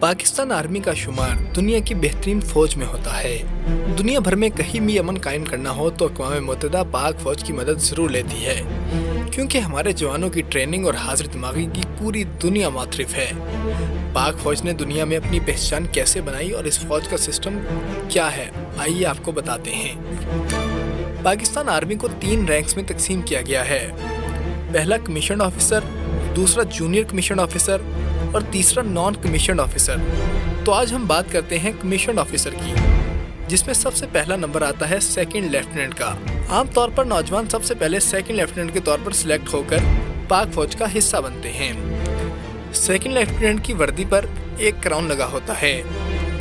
Pakistan army का शुमार दुनिया की बेहतरीन फौज में होता है। दुनिया भर में कहीं भी अमन कायम करना हो तो अक़वाम मुत्तहिदा पाक फौज की मदद जरूर लेती है, क्योंकि हमारे जवानों की ट्रेनिंग और हाजिर दिमागी की पूरी दुनिया मातरिफ है। पाक फौज ने दुनिया में अपनी पहचान कैसे बनाई और इस फौज का सिस्टम क्या है, आइए आपको बताते हैं। पाकिस्तान आर्मी को 3 रैंक्स में तकसीम किया गया है। पहला कमीशन ऑफिसर, दूसरा जूनियर कमीशन ऑफिसर और तीसरा नॉन कमीशन ऑफिसर। तो आज हम बात करते हैं कमीशन ऑफिसर की, जिसमें सबसे पहला नंबर आता है सेकंड लेफ्टिनेंट का। आमतौर पर नौजवान सबसे पहले सेकंड लेफ्टिनेंट के तौर पर सिलेक्ट होकर पाक फौज का हिस्सा बनते हैं। सेकंड लेफ्टिनेंट की वर्दी पर 1 क्राउन लगा होता है,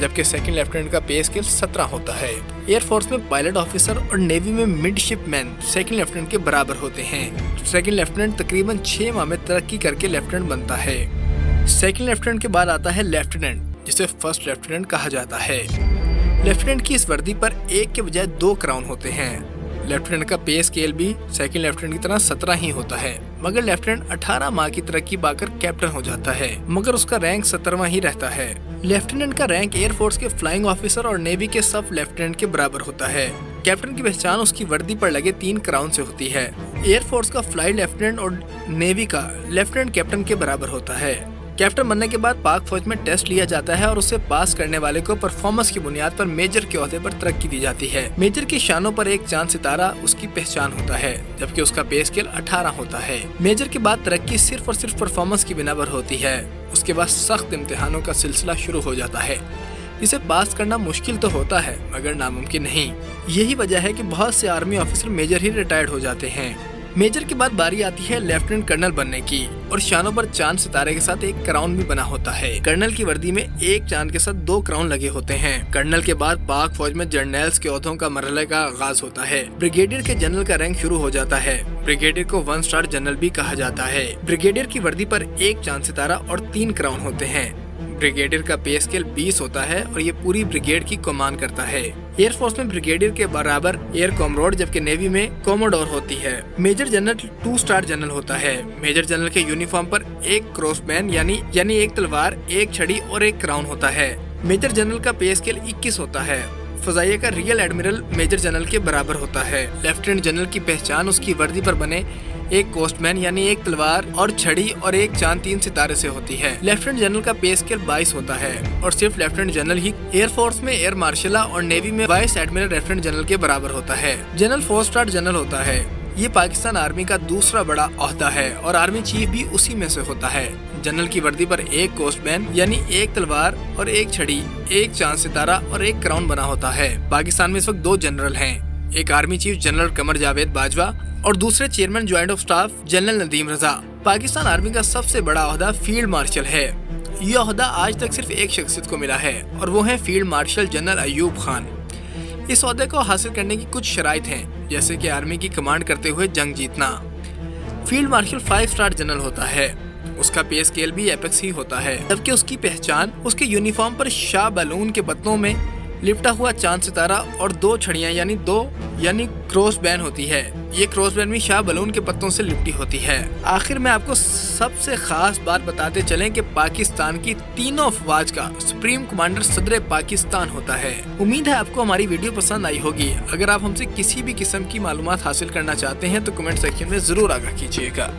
जबकि सेकंड लेफ्टिनेंट का पे स्केल 17 होता है। एयरफोर्स में पायलट ऑफिसर और नेवी में मिडशिपमैन सेकंड लेफ्टिनेंट के बराबर होते हैं। सेकंड लेफ्टिनेंट तकरीबन 6 माह में तरक्की करके लेफ्टिनेंट बनता है। सेकंड लेफ्टिनेंट के बाद आता है लेफ्टिनेंट, जिसे फर्स्ट लेफ्टिनेंट कहा जाता है। लेफ्टिनेंट की इस वर्दी पर 1 के बजाय 2 क्राउन होते हैं। लेफ्टिनेंट का पे स्केल भी सेकंड लेफ्टिनेंट की तरह 17 ही होता है, मगर लेफ्टिनेंट 18 माह की तरक्की पाकर कैप्टन हो जाता है, मगर उसका रैंक 17वां ही रहता है। लेफ्टिनेंट का रैंक एयरफोर्स के फ्लाइंग ऑफिसर और नेवी के सब लेफ्टिनेंट के बराबर होता है। कैप्टन की पहचान उसकी वर्दी पर लगे 3 क्राउन से होती है। एयरफोर्स का फ्लाइट लेफ्टिनेंट और नेवी का लेफ्टिनेंट कैप्टन के बराबर होता है। कैप्टन बनने के बाद पाक फौज में टेस्ट लिया जाता है और उसे पास करने वाले को परफॉर्मेंस की बुनियाद पर मेजर के ओहदे पर तरक्की दी जाती है। मेजर की शानों पर एक चांद सितारा उसकी पहचान होता है, जबकि उसका पे स्केल 18 होता है। मेजर के बाद तरक्की सिर्फ और सिर्फ परफॉर्मेंस की बिना पर होती है। उसके बाद सख्त इम्तिहानों का सिलसिला शुरू हो जाता है, जिसे पास करना मुश्किल तो होता है मगर नामुमकिन नहीं। यही वजह है कि बहुत से आर्मी ऑफिसर मेजर ही रिटायर्ड हो जाते हैं। मेजर के बाद बारी आती है लेफ्टिनेंट कर्नल बनने की, और शानों पर चांद सितारे के साथ 1 क्राउन भी बना होता है। कर्नल की वर्दी में 1 चांद के साथ 2 क्राउन लगे होते हैं। कर्नल के बाद पाक फौज में जर्नल्स के ओहदों का मरहले का आगाज होता है। ब्रिगेडियर के जनरल का रैंक शुरू हो जाता है। ब्रिगेडियर को 1 स्टार जनरल भी कहा जाता है। ब्रिगेडियर की वर्दी पर 1 चांद सितारा और 3 क्राउन होते हैं। ब्रिगेडियर का पे स्केल 20 होता है और ये पूरी ब्रिगेड की कमान करता है। एयरफोर्स में ब्रिगेडियर के बराबर एयर कॉमरोड, जबकि नेवी में कॉमोडोर होती है। मेजर जनरल 2 स्टार जनरल होता है। मेजर जनरल के यूनिफॉर्म पर 1 क्रॉसबैंड यानी 1 तलवार, 1 छड़ी और 1 क्राउन होता है। मेजर जनरल का पे स्केल 21 होता है। फजाइया का रियल एडमिरल मेजर जनरल के बराबर होता है। लेफ्टिनेंट जनरल की पहचान उसकी वर्दी पर बने 1 कोस्टमैन यानी 1 तलवार और छड़ी और 1 चांद 3 सितारे से होती है। लेफ्टिनेंट जनरल का पे स्केल 22 होता है और सिर्फ लेफ्टिनेंट जनरल ही एयरफोर्स में एयर मार्शल और नेवी में वाइस एडमिरल लेफ्टिनेंट जनरल के बराबर होता है। जनरल 4 स्टार जनरल होता है। ये पाकिस्तान आर्मी का दूसरा बड़ा ओहदा है और आर्मी चीफ भी उसी में से होता है। जनरल की वर्दी पर 1 कोस्टमैन यानी 1 तलवार और 1 छड़ी, 1 चांद सितारा और 1 क्राउन बना होता है। पाकिस्तान में इस वक्त 2 जनरल हैं, एक army chief general Qamar Javed Bajwa और दूसरे chairman joint of staff general Nadeem Raza. Pakistan army का सबसे बड़ा ओहदा फील्ड मार्शल है। यह ओहदा आज तक सिर्फ एक शख्सियत को मिला है और वो है field marshal general Ayub Khan. इस ओहदे को हासिल करने की कुछ शराइत हैं, जैसे कि आर्मी की कमांड करते हुए जंग जीतना। फील्ड मार्शल 5 स्टार जनरल होता है। उसका पे स्केल भी एपेक्स ही होता है, जबकि उसकी पहचान उसके यूनिफॉर्म पर शाह बैलून के पत्तों में लिपटा हुआ चांद सितारा और 2 छड़ियां यानी क्रॉस बैन होती है। ये क्रॉस बैन भी शाह बैलून के पत्तों से लिपटी होती है। आखिर में आपको सबसे खास बात बताते चलें कि पाकिस्तान की तीनों अफवाज का सुप्रीम कमांडर सदर पाकिस्तान होता है। उम्मीद है आपको हमारी वीडियो पसंद आई होगी। अगर आप हमसे किसी भी किस्म की मालूमात हासिल करना चाहते हैं तो कमेंट सेक्शन में जरूर आगाह कीजिएगा।